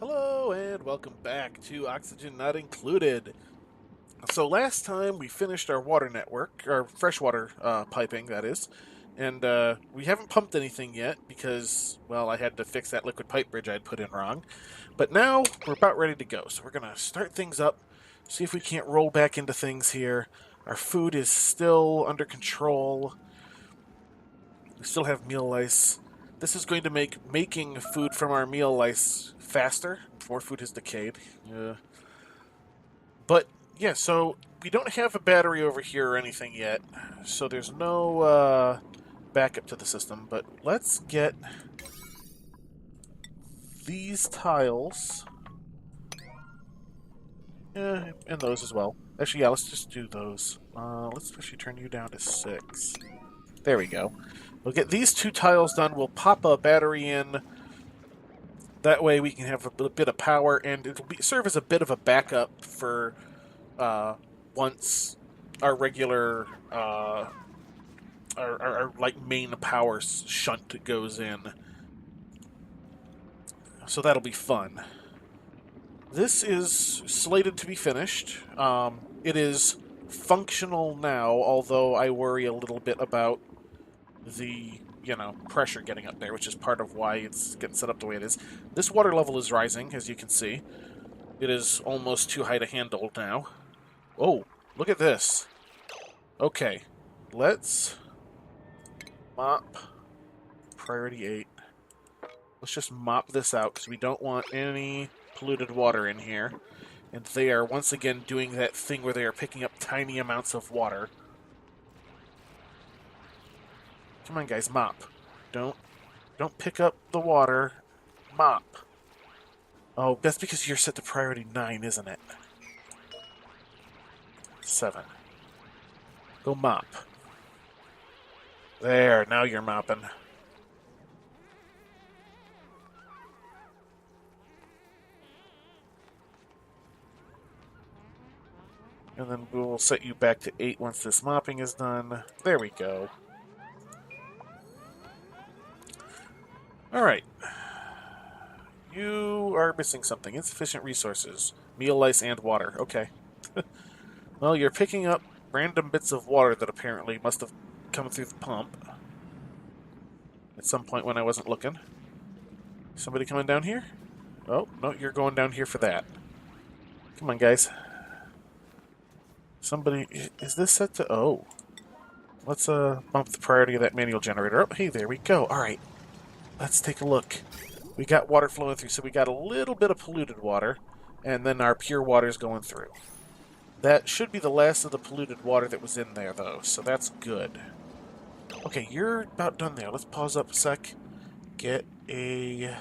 Hello and welcome back to Oxygen Not Included. So last time we finished our water network, our freshwater piping, that is, and we haven't pumped anything yet because, well, I had to fix that liquid pipe bridge I'd put in wrong. But now we're about ready to go, so we're going to start things up, see if we can't roll back into things here. Our food is still under control. We still have meal lice. This is going to make making food from our meal lice faster before food has decayed. But yeah, so we don't have a battery over here or anything yet, so there's no backup to the system. But let's get these tiles, and those as well. Actually, yeah, let's just do those. Let's actually turn you down to 6. There we go. We'll get these 2 tiles done. We'll pop a battery in. That way we can have a bit of power, and it'll serve as a bit of a backup for once our regular, our like main power shunt goes in. So that'll be fun. This is slated to be finished. It is functional now, although I worry a little bit about the pressure getting up there, which is part of why it's getting set up the way it is. This water level is rising, as you can see. It is almost too high to handle now. Oh, look at this. Okay, let's mop priority 8. Let's just mop this out because we don't want any polluted water in here. And they are once again doing that thing where they are picking up tiny amounts of water. Come on, guys, mop. Don't pick up the water. Mop. Oh, that's because you're set to priority 9, isn't it? 7. Go mop. There, now you're mopping. And then we'll set you back to 8 once this mopping is done. There we go. Alright. You are missing something. Insufficient resources. Meal lice and water. Okay. Well, you're picking up random bits of water that apparently must have come through the pump at some point when I wasn't looking. Somebody coming down here? Oh, no, you're going down here for that. Come on, guys. Somebody... Is this set to... Oh. Let's bump the priority of that manual generator up. Hey, there we go. Alright. Let's take a look. We got water flowing through, so we got a little bit of polluted water, and then our pure water's going through. That should be the last of the polluted water that was in there, though, so that's good. Okay, you're about done there. Let's pause up a sec. Get a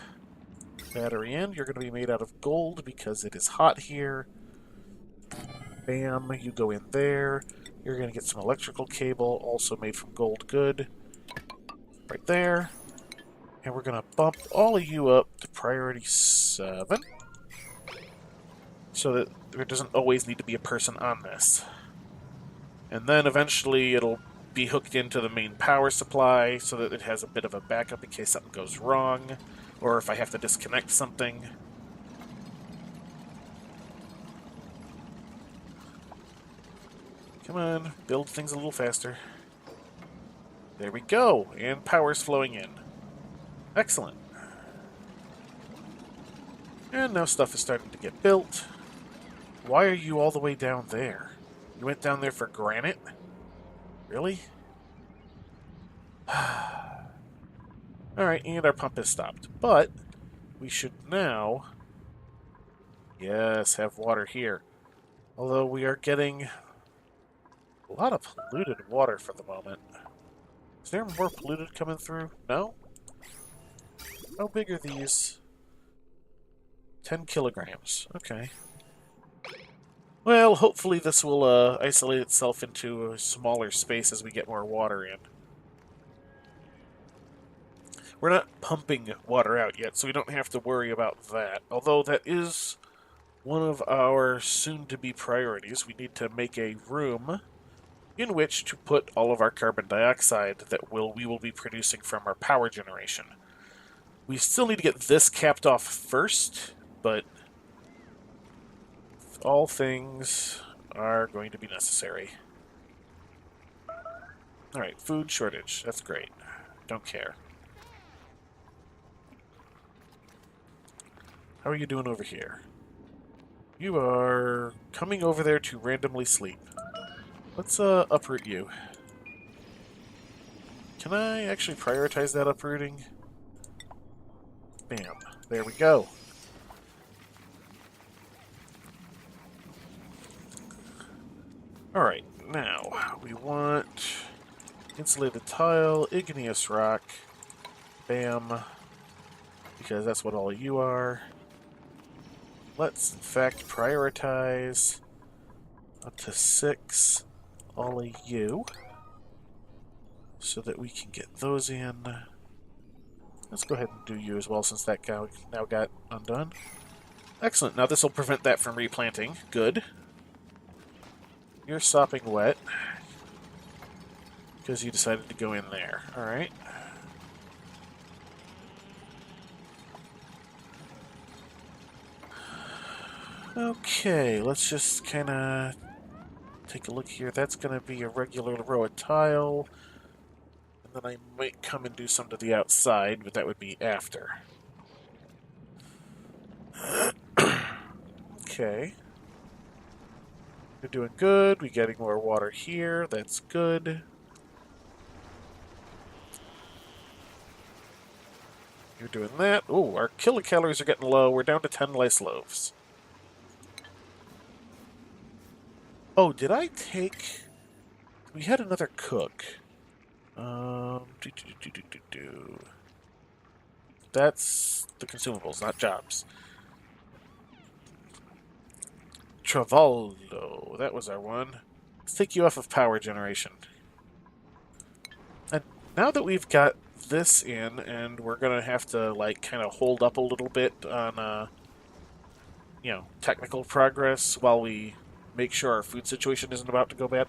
battery in. You're going to be made out of gold because it is hot here. Bam, you go in there. You're going to get some electrical cable, also made from gold. Good. Right there. And we're going to bump all of you up to priority 7. So that there doesn't always need to be a person on this. And then eventually it'll be hooked into the main power supply so that it has a bit of a backup in case something goes wrong, or if I have to disconnect something. Come on, build things a little faster. There we go, and power's flowing in. Excellent. And now stuff is starting to get built. Why are you all the way down there? You went down there for granite? Really? Alright, and our pump has stopped. But we should now... Yes, have water here. Although we are getting a lot of polluted water for the moment. Is there more polluted coming through? No? How big are these? 10 kilograms. Okay. Well, hopefully this will isolate itself into a smaller space as we get more water in. We're not pumping water out yet, so we don't have to worry about that. Although that is one of our soon-to-be priorities. We need to make a room in which to put all of our carbon dioxide that we will be producing from our power generation. We still need to get this capped off first, but all things are going to be necessary. Alright, food shortage. That's great. Don't care. How are you doing over here? You are coming over there to randomly sleep. Let's uproot you. Can I actually prioritize that uprooting? Bam. There we go. Alright, now we want insulated tile, igneous rock, bam, because that's what all of you are. Let's, in fact, prioritize up to 6 all of you so that we can get those in. Let's go ahead and do you as well, since that cow now got undone. Excellent. Now this will prevent that from replanting. Good. You're sopping wet because you decided to go in there. Alright. Okay, let's just kind of take a look here. That's going to be a regular row of tile. And then I might come and do some to the outside, but that would be after. Okay. You're doing good. We're getting more water here. That's good. You're doing that. Oh, our kilocalories are getting low. We're down to 10 lice loaves. Oh, did I take... We had another cook. That's the consumables, not jobs. Travaldo, that was our one. Let's take you off of power generation. And now that we've got this in, and we're gonna have to, like, kind of hold up a little bit on, you know, technical progress while we make sure our food situation isn't about to go bad.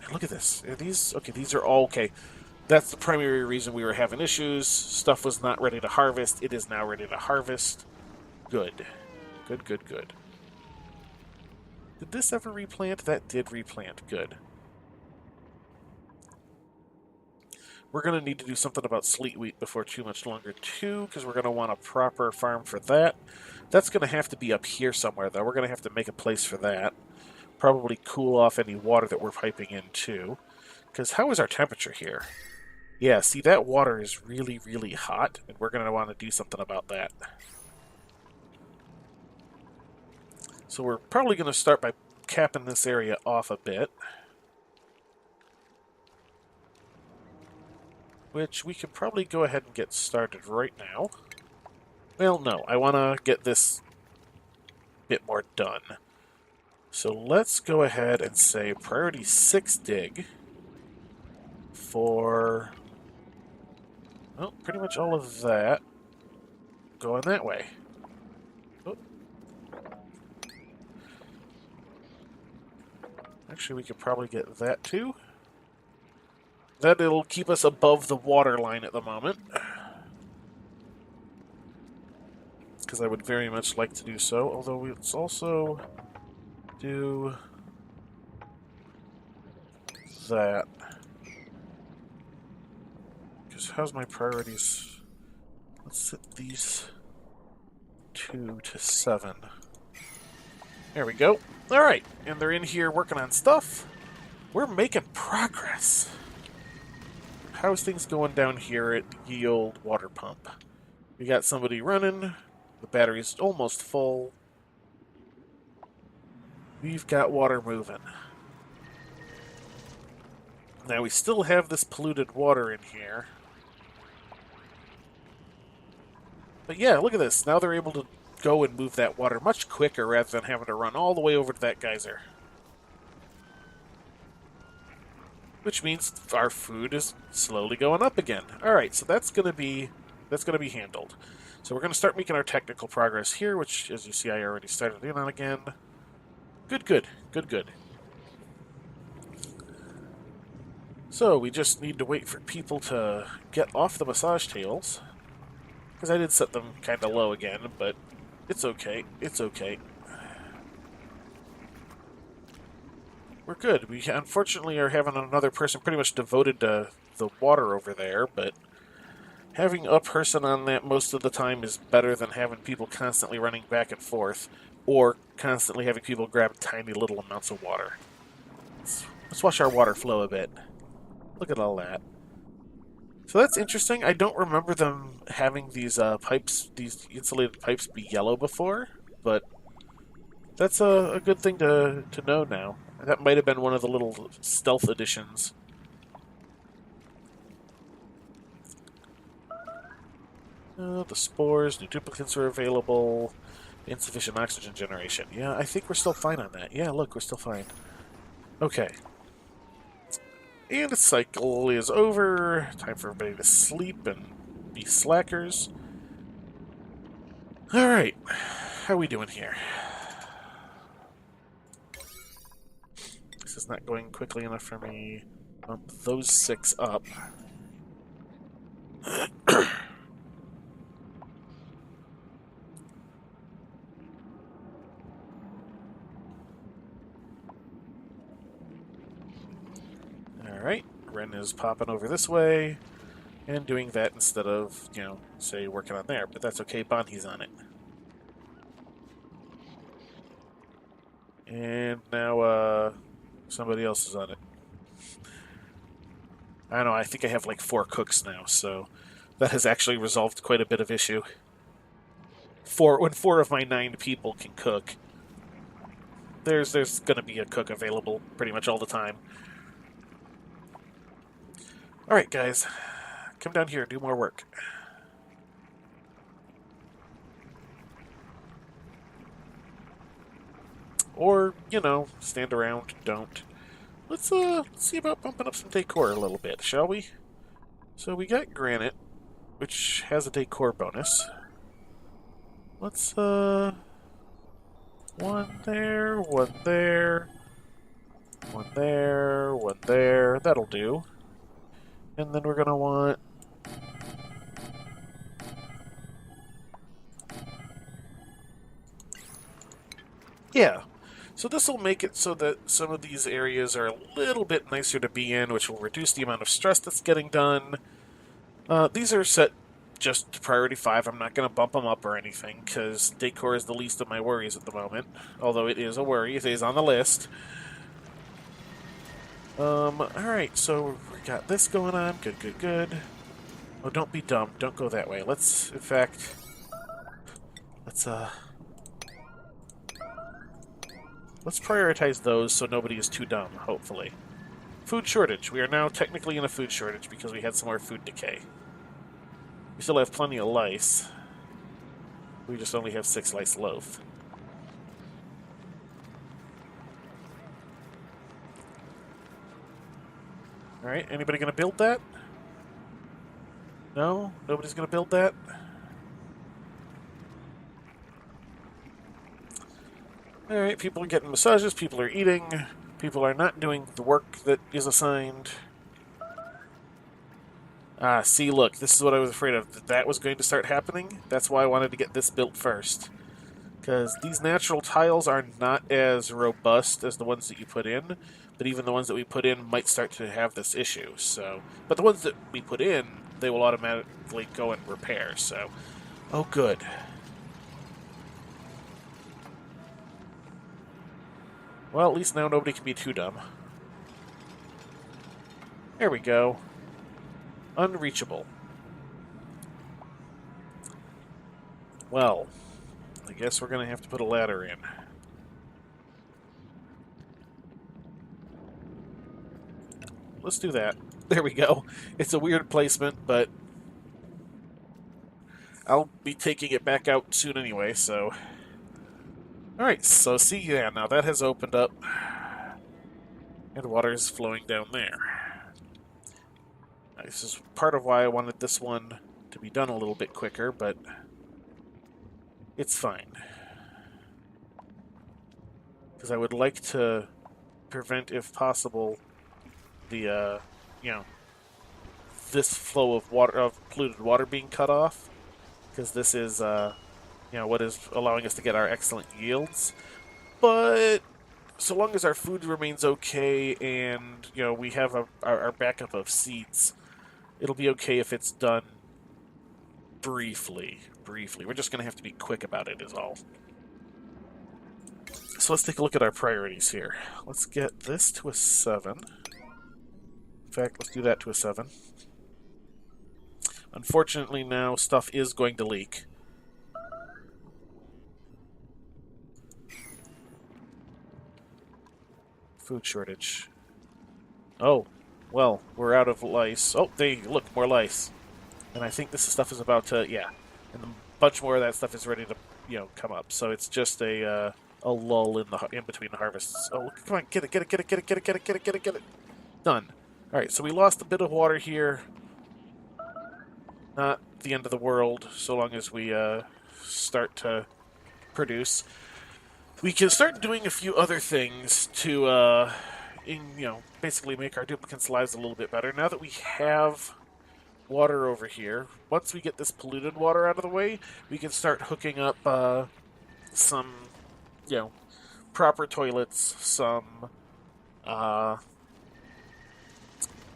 Man, look at this. Are these... Okay, these are all okay. That's the primary reason we were having issues. Stuff was not ready to harvest. It is now ready to harvest. Good. Good, good, good. Did this ever replant? That did replant. Good. We're going to need to do something about sleet wheat before too much longer, too, because we're going to want a proper farm for that. That's going to have to be up here somewhere, though. We're going to have to make a place for that. Probably cool off any water that we're piping in, too. Because how is our temperature here? Yeah, see, that water is really, really hot, and we're going to want to do something about that. So we're probably going to start by capping this area off a bit. Which we can probably go ahead and get started right now. Well, no, I want to get this bit more done. So let's go ahead and say priority 6 dig for, well, pretty much all of that going that way. Oh. Actually, we could probably get that too. That'll keep us above the water line at the moment. Because I would very much like to do so, although let's also do that. Because how's my priorities? Let's set these 2 to 7. There we go. Alright, and they're in here working on stuff. We're making progress. How's things going down here at Ye Old Water Pump? We got somebody running. The battery's almost full. We've got water moving. Now, we still have this polluted water in here. But yeah, look at this. Now they're able to go and move that water much quicker rather than having to run all the way over to that geyser. Which means our food is slowly going up again. Alright, so that's gonna be handled. So we're gonna start making our technical progress here, which, as you see, I already started in on again. Good, good, good, good. So we just need to wait for people to get off the massage tails. Because I did set them kind of low again, but It's okay. It's okay. We're good. We unfortunately are having another person pretty much devoted to the water over there, but having a person on that most of the time is better than having people constantly running back and forth, or constantly having people grab tiny little amounts of water. Let's watch our water flow a bit. Look at all that. So that's interesting. I don't remember them having these pipes, these insulated pipes, be yellow before, but that's a good thing to know now. That might have been one of the little stealth additions. The spores, new duplicates are available. Insufficient oxygen generation. Yeah, I think we're still fine on that. Yeah, look, we're still fine. Okay. And the cycle is over. Time for everybody to sleep and be slackers. Alright. How are we doing here? This is not going quickly enough for me. Bump those 6 up. Alright, Ren is popping over this way, and doing that instead of, you know, say, working on there, but that's okay, Bonhi's on it. And now, somebody else is on it. I don't know, I think I have like 4 cooks now, so that has actually resolved quite a bit of issue. When 4 of my 9 people can cook, there's gonna be a cook available pretty much all the time. Alright, guys. Come down here and do more work. Or, you know, stand around, don't. Let's see about bumping up some decor a little bit, shall we? So we got granite, which has a decor bonus. Let's, one there, one there, one there, one there. That'll do. And then we're gonna want... Yeah. So this will make it so that some of these areas are a little bit nicer to be in, which will reduce the amount of stress that's getting done. These are set just to priority 5. I'm not going to bump them up or anything, because decor is the least of my worries at the moment. Although it is a worry. It is on the list. Alright, so we got this going on. Good, good, good. Oh, don't be dumb. Don't go that way. Let's, in fact... Let's prioritize those so nobody is too dumb, hopefully. Food shortage. We are now technically in a food shortage because we had some more food decay. We still have plenty of lice. We just only have 6 lice loaf. Alright, anybody gonna build that? No? Nobody's gonna build that? Alright, people are getting massages, people are eating, people are not doing the work that is assigned. Ah, see, look, this is what I was afraid of. That was going to start happening. That's why I wanted to get this built first. Because these natural tiles are not as robust as the ones that you put in, but even the ones that we put in might start to have this issue. So, but the ones that we put in, they will automatically go and repair, so... Oh, good. Well, at least now nobody can be too dumb. There we go. Unreachable. Well, I guess we're going to have to put a ladder in. Let's do that. There we go. It's a weird placement, but I'll be taking it back out soon anyway, so... Alright, so see, yeah, now that has opened up, and water is flowing down there. This is part of why I wanted this one to be done a little bit quicker, but it's fine. Because I would like to prevent, if possible, the, you know, this flow of water, of polluted water being cut off. Because this is, what is allowing us to get our excellent yields. But so long as our food remains okay and, we have our backup of seeds, it'll be okay if it's done briefly. Briefly. We're just going to have to be quick about it is all. So let's take a look at our priorities here. Let's get this to a 7. In fact, let's do that to a 7. Unfortunately, now stuff is going to leak. Food shortage. Oh, well, we're out of lice. Oh, look, more lice. And I think this stuff is about to, yeah. And a bunch more of that stuff is ready to, come up. So it's just a lull in between the harvests. Oh, come on, get it, get it, get it, get it, get it, get it, get it, get it, get it. Done. All right, so we lost a bit of water here. Not the end of the world, so long as we start to produce. We can start doing a few other things to, basically make our duplicants' lives a little bit better. Now that we have water over here, once we get this polluted water out of the way, we can start hooking up some, proper toilets, some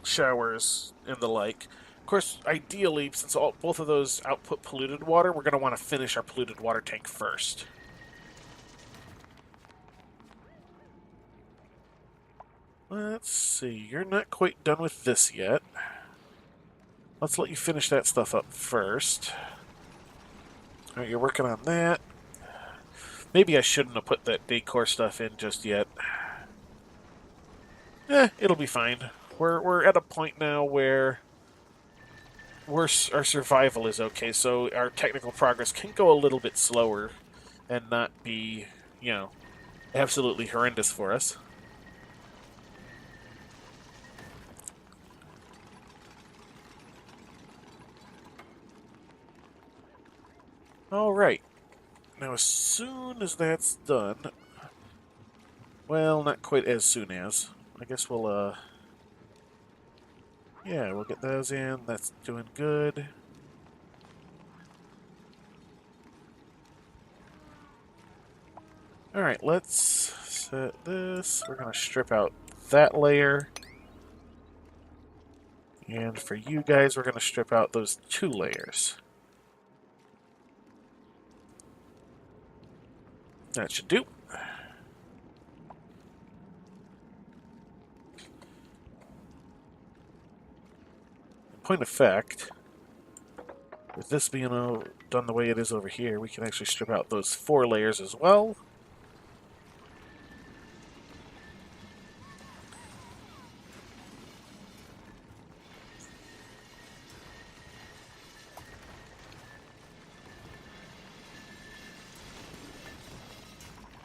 showers, and the like. Of course, ideally, since both of those output polluted water, we're going to want to finish our polluted water tank first. Let's see, you're not quite done with this yet. Let's let you finish that stuff up first. Alright, you're working on that. Maybe I shouldn't have put that decor stuff in just yet. It'll be fine. We're at a point now where our survival is okay, so our technical progress can go a little bit slower and not be, absolutely horrendous for us. Alright. Now, as soon as that's done... Well, not quite as soon as. I guess we'll, yeah, we'll get those in. That's doing good. Alright, let's set this. We're going to strip out that layer. And for you guys, we're going to strip out those 2 layers. That should do. Point of fact, with this being done the way it is over here, we can actually strip out those 4 layers as well.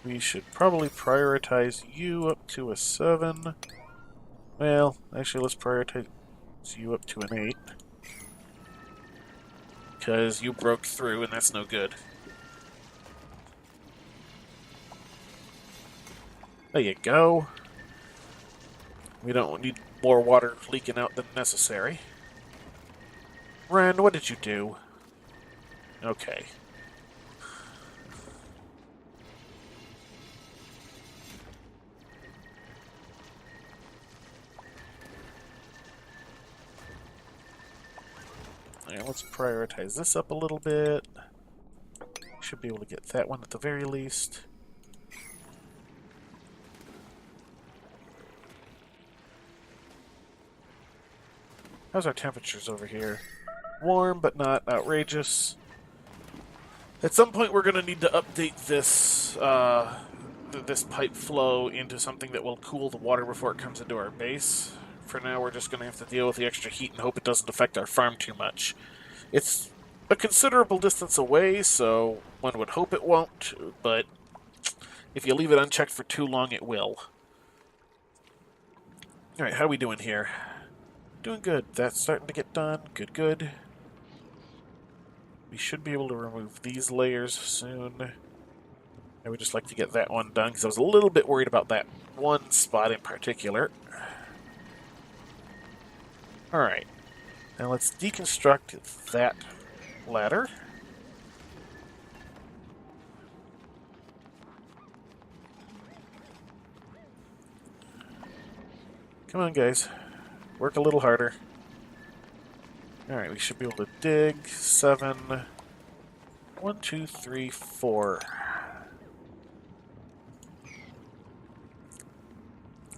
We should probably prioritize you up to a 7. Well, actually, let's prioritize you up to an 8. Because you broke through, and that's no good. There you go. We don't need more water leaking out than necessary. Ren, what did you do? Okay. Alright, let's prioritize this up a little bit. Should be able to get that one at the very least. How's our temperatures over here? Warm, but not outrageous. At some point, we're going to need to update this this pipe flow into something that will cool the water before it comes into our base. For now, we're just going to have to deal with the extra heat and hope it doesn't affect our farm too much. It's a considerable distance away, so one would hope it won't, but if you leave it unchecked for too long, it will. Alright, how are we doing here? Doing good. That's starting to get done. Good, good. We should be able to remove these layers soon. I would just like to get that one done, because I was a little bit worried about that one spot in particular. Alright, now let's deconstruct that ladder. Come on, guys. Work a little harder. Alright, we should be able to dig. 7. 1, 2, 3, 4.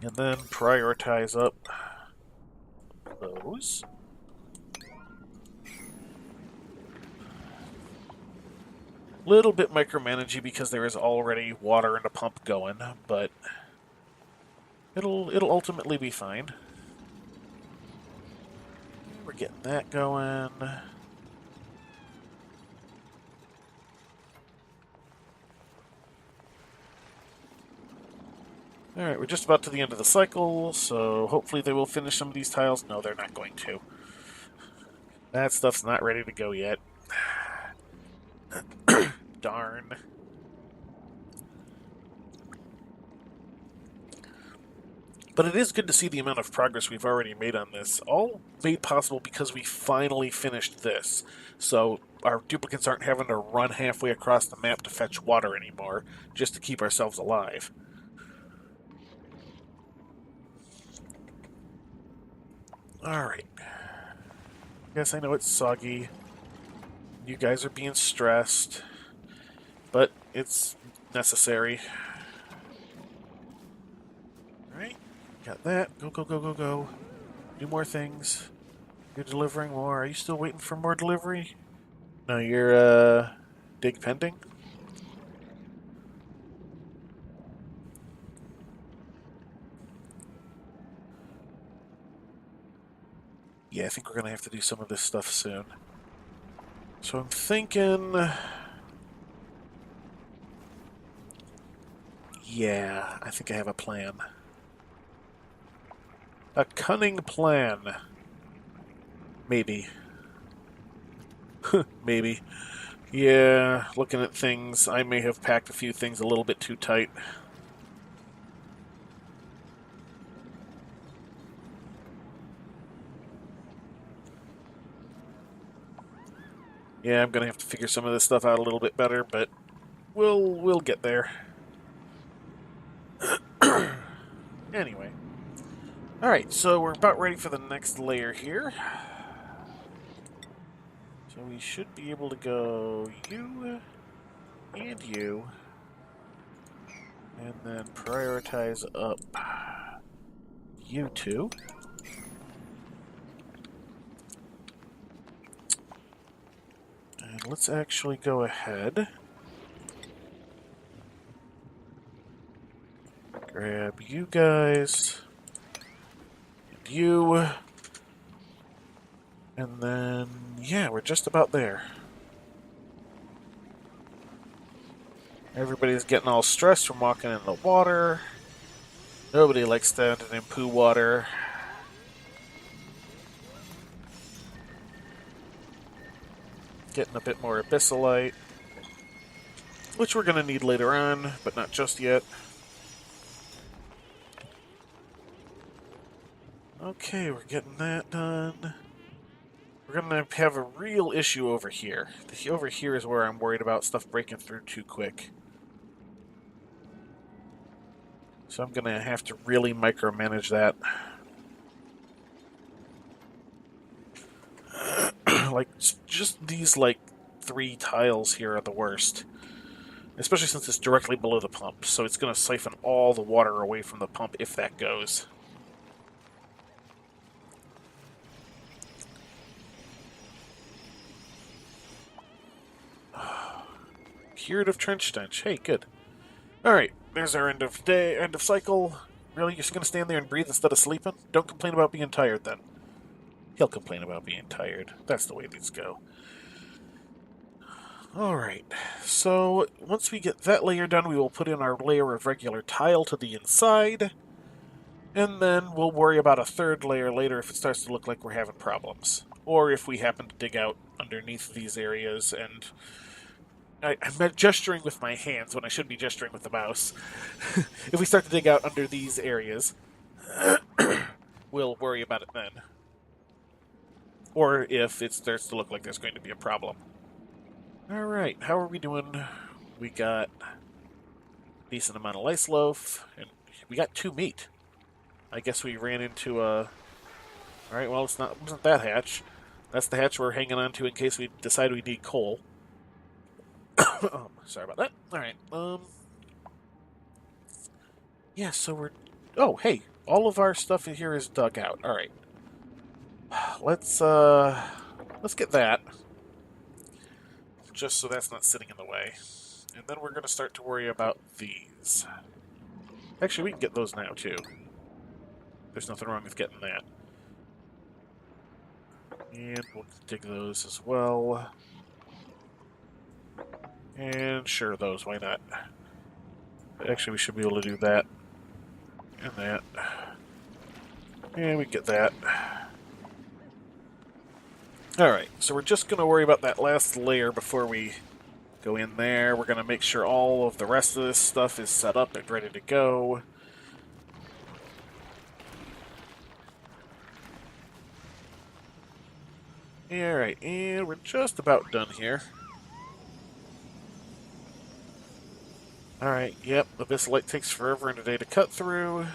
And then prioritize up those. Little bit micromanagey because there is already water in the pump going, but it'll ultimately be fine. We're getting that going. Alright, we're just about to the end of the cycle, so hopefully they will finish some of these tiles. No, they're not going to. That stuff's not ready to go yet. Darn. But it is good to see the amount of progress we've already made on this. All made possible because we finally finished this. So our duplicates aren't having to run halfway across the map to fetch water anymore, just to keep ourselves alive. Alright. Yes, I know it's soggy. You guys are being stressed. But it's necessary. Alright. Got that. Go, go, go, go, go. Do more things. You're delivering more. Are you still waiting for more delivery? No, you're, dig pending? Yeah, I think we're gonna have to do some of this stuff soon. So I'm thinking... Yeah, I think I have a plan. A cunning plan. Maybe. Maybe. Yeah, looking at things, I may have packed a few things a little bit too tight. Yeah, I'm gonna have to figure some of this stuff out a little bit better, but we'll get there. Anyway. Alright, so we're about ready for the next layer here. So we should be able to go you and you. And then prioritize up you two. And let's actually go ahead. Grab you guys. And you. And then, yeah, we're just about there. Everybody's getting all stressed from walking in the water. Nobody likes standing in poo water. Getting a bit more abyssalite, which we're going to need later on, but not just yet. Okay, we're getting that done. We're going to have a real issue over here. Over here is where I'm worried about stuff breaking through too quick. So I'm going to have to really micromanage that. Like, just these, like, 3 tiles here are the worst. Especially since it's directly below the pump, so it's going to siphon all the water away from the pump if that goes. Curative trench stench. Hey, good. Alright, there's our end of day, end of cycle. Really, you're just going to stand there and breathe instead of sleeping? Don't complain about being tired, then. He'll complain about being tired. That's the way these go. Alright, so once we get that layer done, we will put in our layer of regular tile to the inside, and then we'll worry about a 3rd layer later if it starts to look like we're having problems. Or if we happen to dig out underneath these areas, and I'm gesturing with my hands when I should be gesturing with the mouse. If we start to dig out under these areas, we'll worry about it then. Or if it starts to look like there's going to be a problem. Alright, how are we doing? We got a decent amount of lice loaf, and we got 2 meat. I guess we ran into a... Alright, well, it wasn't that hatch. That's the hatch we're hanging on to in case we decide we need coal. Sorry about that. Alright, yeah, so we're... Oh, hey, all of our stuff in here is dug out. Alright. Let's get that. Just so that's not sitting in the way. And then we're going to start to worry about these. Actually, we can get those now, too. There's nothing wrong with getting that. And we'll dig those as well. And sure, those, why not? Actually, we should be able to do that. And that. And we get that. Alright, so we're just going to worry about that last layer before we go in there. We're going to make sure all of the rest of this stuff is set up and ready to go. Alright, and we're just about done here. Alright, yep, Abyssal takes forever and a day to cut through.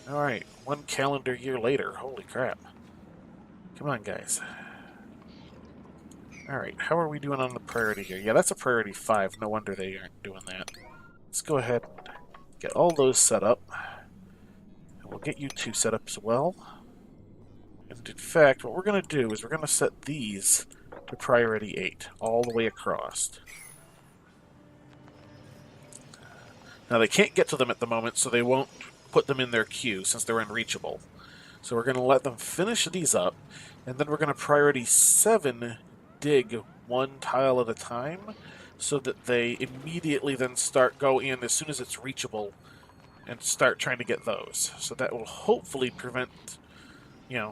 Alright, 1 calendar year later. Holy crap. Come on, guys. Alright, how are we doing on the priority here? Yeah, that's a priority 5. No wonder they aren't doing that. Let's go ahead and get all those set up. And we'll get you 2 set up as well. And in fact, what we're going to do is we're going to set these to priority 8, all the way across. Now, they can't get to them at the moment, so they won't put them in their queue since they're unreachable. So we're going to let them finish these up, and then we're going to priority 7 dig 1 tile at a time, so that they immediately then go in as soon as it's reachable and start trying to get those. So that will hopefully prevent,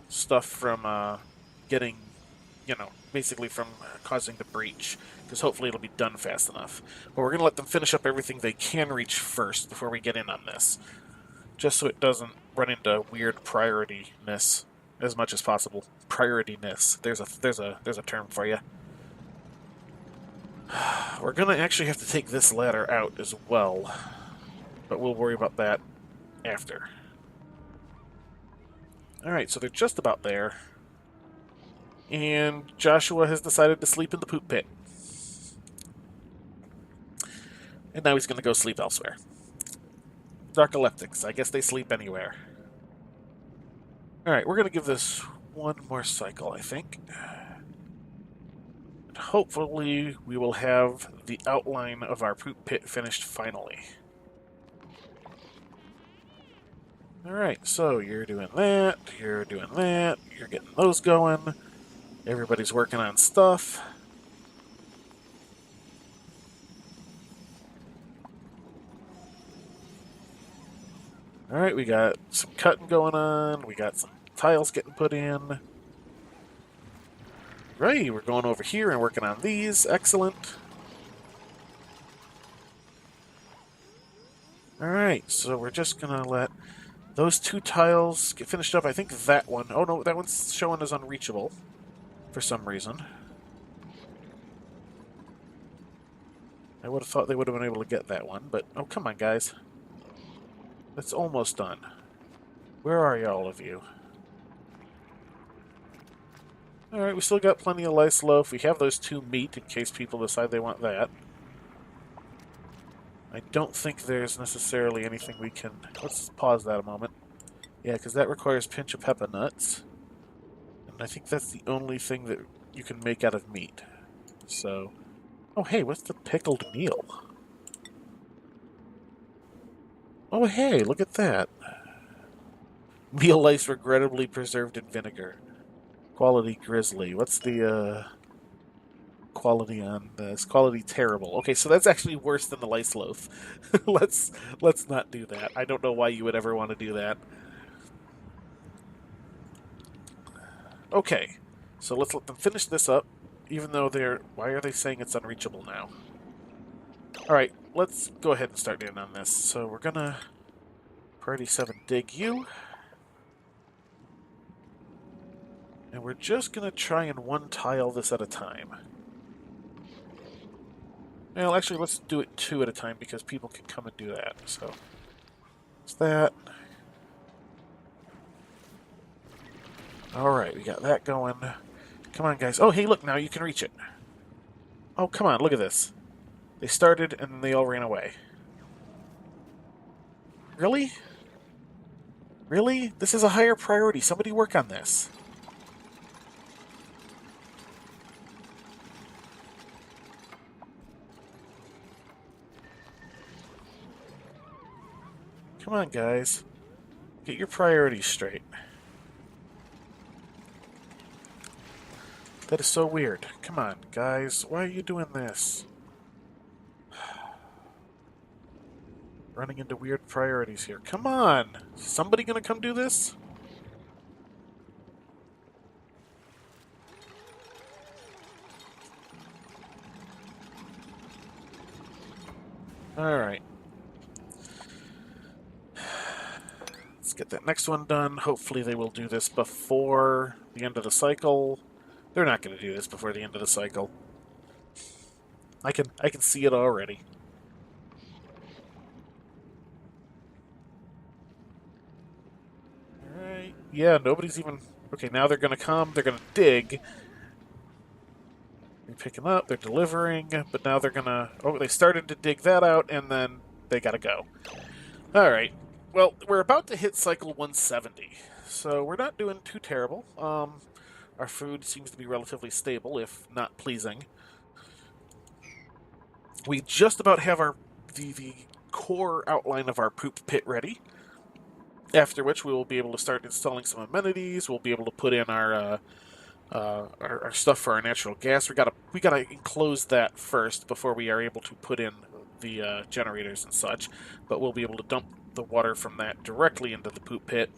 stuff from getting, basically from causing the breach, because hopefully it'll be done fast enough. But we're going to let them finish up everything they can reach first before we get in on this, just so it doesn't run into weird priority-ness as much as possible. Priority-ness. There's a term for you. We're going to actually have to take this ladder out as well, but we'll worry about that after. Alright, so they're just about there. And Joshua has decided to sleep in the poop pit. And now he's going to go sleep elsewhere. Narcoleptics. I guess they sleep anywhere. Alright, we're going to give this one more cycle, I think. And hopefully we will have the outline of our poop pit finished finally. Alright, so you're doing that, you're doing that, you're getting those going. Everybody's working on stuff. Alright, we got some cutting going on. We got some tiles getting put in. Right, we're going over here and working on these. Excellent. Alright, so we're just going to let those 2 tiles get finished up. I think that one... Oh, no, that one's showing as unreachable for some reason. I would have thought they would have been able to get that one, but... Oh, come on, guys. It's almost done. Where are you, all of you? Alright, we still got plenty of lice loaf. We have those 2 meat in case people decide they want that. I don't think there's necessarily anything we can... Let's pause that a moment. Yeah, because that requires pinch of pepper nuts. And I think that's the only thing that you can make out of meat. So... Oh, hey, what's the pickled meal? Oh, hey, look at that. Meal lice regrettably preserved in vinegar. Quality grizzly. What's the, quality on this? Quality terrible. Okay, so that's actually worse than the lice loaf. Let's not do that. I don't know why you would ever want to do that. Okay, so let's let them finish this up, even though they're... Why are they saying it's unreachable now? Alright, let's go ahead and start in on this. So we're gonna priority 7 dig you. And we're just gonna try and 1 tile this at a time. Well, actually, let's do it 2 at a time because people can come and do that. So What's that? Alright, we got that going. Come on, guys. Oh, hey, look, now you can reach it. Oh, come on, look at this. They started, and then they all ran away. Really? Really? This is a higher priority. Somebody work on this. Come on, guys. Get your priorities straight. That is so weird. Come on, guys. Why are you doing this? Running into weird priorities here. Come on! Is somebody gonna come do this? Alright. Let's get that next one done. Hopefully they will do this before the end of the cycle. They're not going to do this before the end of the cycle. I can see it already. Alright. Yeah, nobody's even... Okay, now they're going to come. They're going to dig. They're picking up. They're delivering. But now they're going to... Oh, they started to dig that out, and then they got to go. Alright. Well, we're about to hit cycle 170. So we're not doing too terrible. Our food seems to be relatively stable, if not pleasing. We just about have the core outline of our poop pit ready. After which we will be able to start installing some amenities. We'll be able to put in our stuff for our natural gas. We gotta enclose that first before we are able to put in the generators and such. But we'll be able to dump the water from that directly into the poop pit.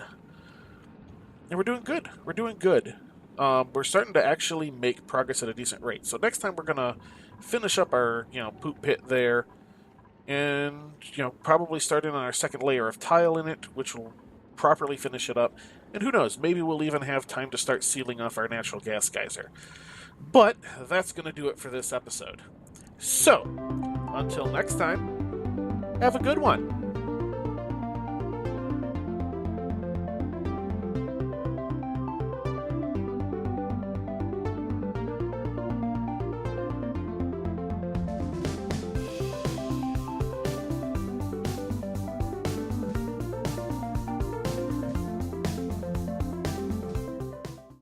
And we're doing good. We're doing good. We're starting to actually make progress at a decent rate. So next time we're gonna finish up our poop pit there, and probably start in on our second layer of tile in it, which will properly finish it up. And who knows, maybe we'll even have time to start sealing off our natural gas geyser. But that's gonna do it for this episode. So until next time, have a good one.